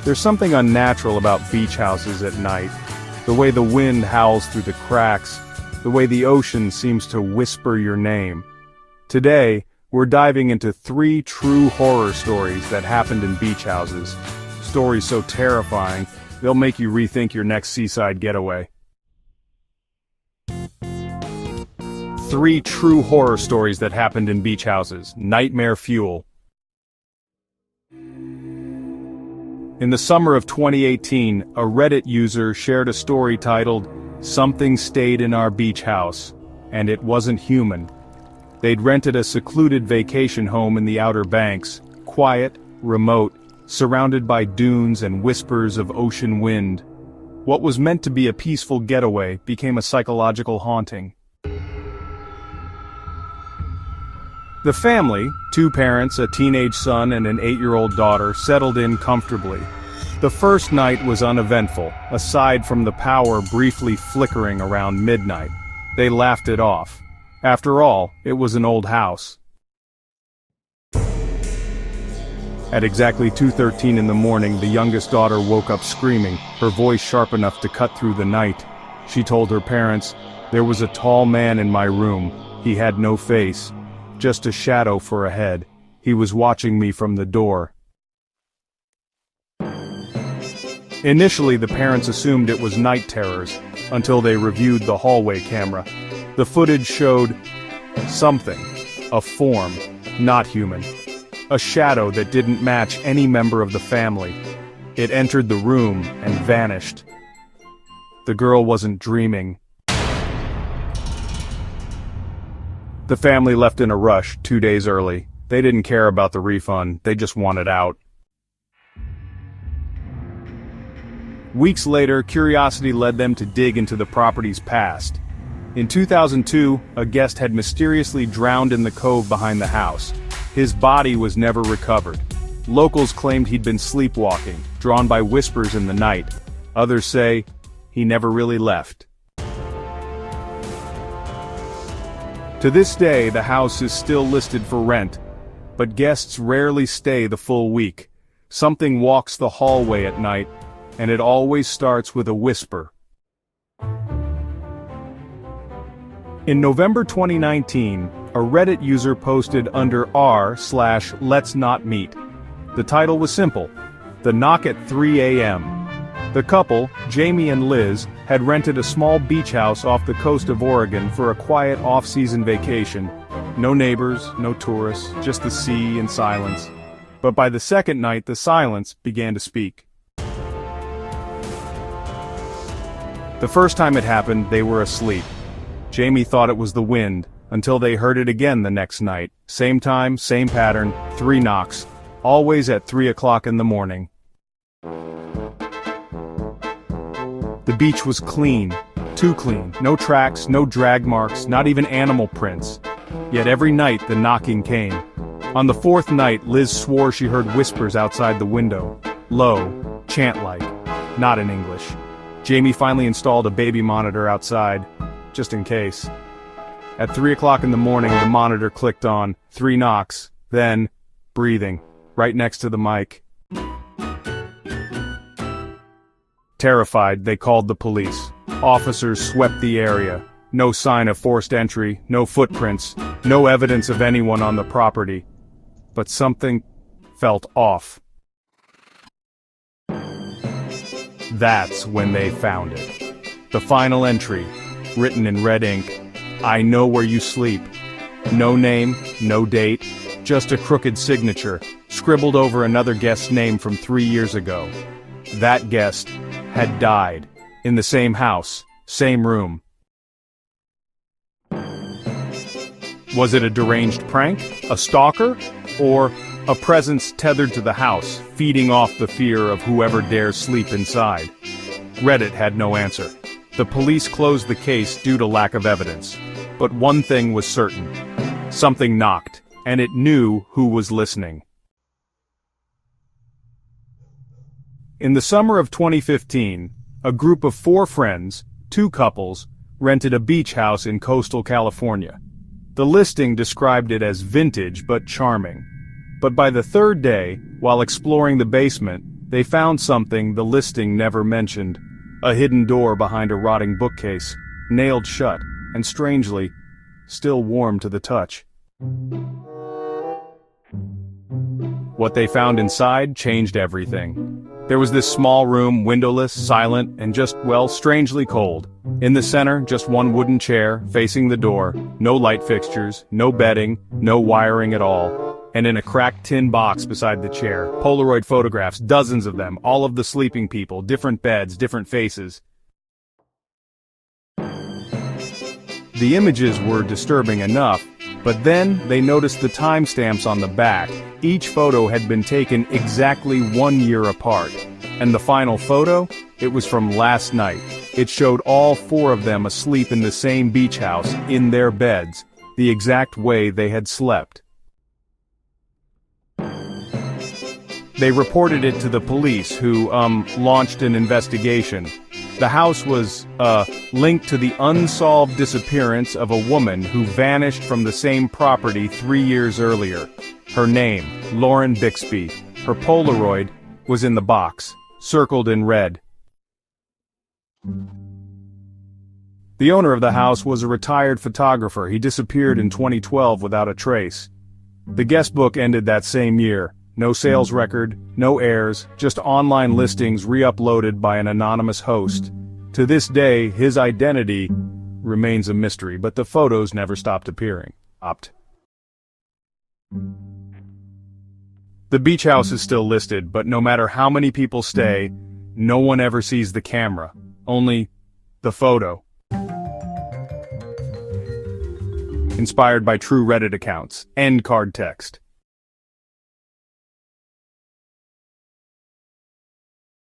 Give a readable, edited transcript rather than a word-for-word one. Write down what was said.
There's something unnatural about beach houses at night. The way the wind howls through the cracks, the way the ocean seems to whisper your name. Today, we're diving into 3 true horror stories that happened in beach houses. Stories so terrifying, they'll make you rethink your next seaside getaway. 3 true horror stories that happened in beach houses. Nightmare fuel. In the summer of 2018, a Reddit user shared a story titled, "Something Stayed in Our Beach House, and It Wasn't Human." They'd rented a secluded vacation home in the Outer Banks, quiet, remote, surrounded by dunes and whispers of ocean wind. What was meant to be a peaceful getaway became a psychological haunting. The family, 2 parents, a teenage son and an 8-year-old daughter, settled in comfortably. The first night was uneventful, aside from the power briefly flickering around midnight. They laughed it off. After all, it was an old house. At exactly 2:13 in the morning, the youngest daughter woke up screaming, her voice sharp enough to cut through the night. She told her parents, "There was a tall man in my room. He had no face. Just a shadow for a head. He was watching me from the door." Initially, the parents assumed it was night terrors, until they reviewed the hallway camera. The footage showed something, a form, not human. A shadow that didn't match any member of the family. It entered the room and vanished. The girl wasn't dreaming. The family left in a rush 2 days early. They didn't care about the refund, they just wanted out. Weeks later, curiosity led them to dig into the property's past. In 2002, a guest had mysteriously drowned in the cove behind the house. His body was never recovered. Locals claimed he'd been sleepwalking, drawn by whispers in the night. Others say he never really left. To this day, the house is still listed for rent, but guests rarely stay the full week. Something walks the hallway at night, and it always starts with a whisper. In November 2019, a Reddit user posted under r/let's not meet. The title was simple: The Knock at 3 a.m. The couple, Jamie and Liz, had rented a small beach house off the coast of Oregon for a quiet off-season vacation. No neighbors, no tourists, just the sea and silence. But by the second night, the silence began to speak. The first time it happened, they were asleep. Jamie thought it was the wind, until they heard it again the next night. Same time, same pattern, 3 knocks. Always at 3 o'clock in the morning. The beach was clean. Too clean. No tracks, no drag marks, not even animal prints. Yet every night the knocking came. On the 4th night, Liz swore she heard whispers outside the window. Low, chant-like. Not in English. Jamie finally installed a baby monitor outside, just in case. At 3 o'clock in the morning, the monitor clicked on, 3 knocks, then, breathing, right next to the mic. Terrified, they called the police. Officers swept the area. No sign of forced entry, no footprints, no evidence of anyone on the property. But something felt off. That's when they found it. The final entry, written in red ink. "I know where you sleep." No name, no date, just a crooked signature, scribbled over another guest's name from 3 years ago. That guest had died, in the same house, same room. Was it a deranged prank, a stalker, or a presence tethered to the house, feeding off the fear of whoever dares sleep inside? Reddit had no answer. The police closed the case due to lack of evidence. But one thing was certain. Something knocked, and it knew who was listening. In the summer of 2015, a group of 4 friends, 2 couples, rented a beach house in coastal California. The listing described it as vintage but charming. But by the 3rd day, while exploring the basement, They found something the listing never mentioned. A hidden door behind a rotting bookcase, nailed shut, and strangely, still warm to the touch. What they found inside changed everything. There was this small room, windowless, silent, and just, well, strangely cold. In the center, just one wooden chair, facing the door, no light fixtures, no bedding, no wiring at all. And in a cracked tin box beside the chair, Polaroid photographs, dozens of them, all of the sleeping people, different beds, different faces. The images were disturbing enough, but then they noticed the timestamps on the back. Each photo had been taken exactly 1 year apart. And the final photo? It was from last night. It showed all 4 of them asleep in the same beach house, in their beds, the exact way they had slept. They reported it to the police, who, launched an investigation. The house was, linked to the unsolved disappearance of a woman who vanished from the same property 3 years earlier. Her name, Lauren Bixby. Her Polaroid was in the box, circled in red. The owner of the house was a retired photographer. He disappeared in 2012 without a trace. The guestbook ended that same year. No sales record, no heirs, just online listings re-uploaded by an anonymous host. To this day, his identity remains a mystery, but the photos never stopped appearing. The beach house is still listed, but no matter how many people stay, no one ever sees the camera, only the photo. Inspired by true Reddit accounts, end card text.